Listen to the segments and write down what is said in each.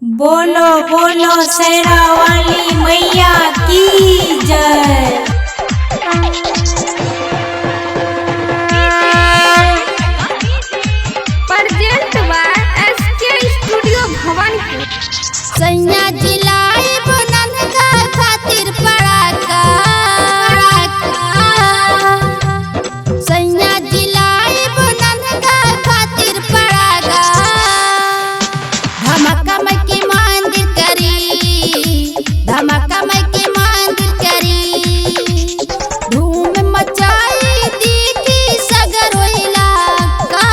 बोलो बोलो शेरा वाली मैया की जय। Present by SK studio Bhawanipur. सैया जिलाए बुनन का खातिर पड़ाका, सैया जिलाए बुनन का खातिर पड़ाका। धमाका मैं के मंदिर करी, धमाका मैं के मंदिर करी। धूम मचाई देखी सगर इलाका,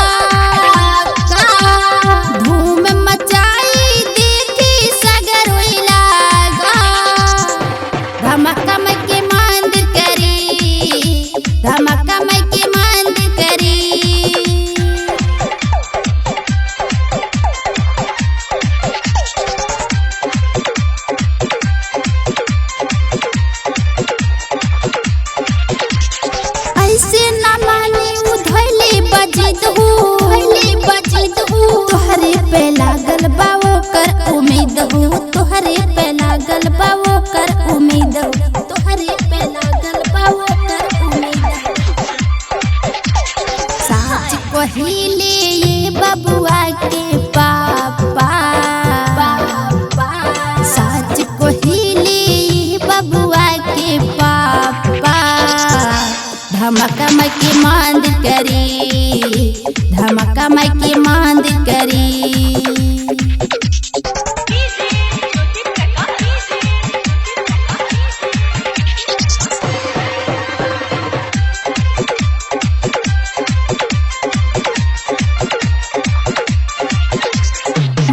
धूम मचाई देखी सगर इलाका। धमाका मैं के मंदिर करी, धमाका मैं के मंदिर करी। ऐसे न माने उधैले बजित हूँ, तोहरे पे लागल बावो कर उम्मीद हूँ, तोहरे पे लागल बावो कर उम्मीद हूँ, तोहरे पे लागल बावो कर उम्मीद हूँ। साच कहिले ये बबुआ के पापा, साच कहिले ये बबुआ के पापा। धमाका मैं के मंदिर करी, धमाका मैं के मंदिर करी।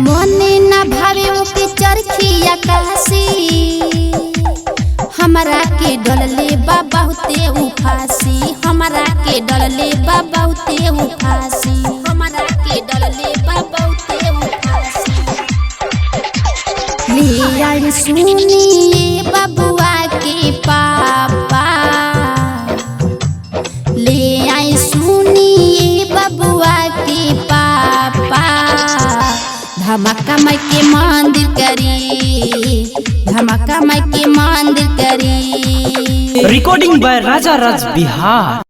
मोने न भावे ओके चरखी आकाशी, हमरा के डलले बा बहुते उफासी, हमरा के डलले बा बहुते उफासी, हमरा के डलले बा बहुते उफासी। ले आई सुनी बबुआ के पापा, ले आई सुनी बबुआ के पापा। धमाका मैं के मंदिर करी, धमाका मैं के मंदिर करी। Recording by Raja Raj Bihar.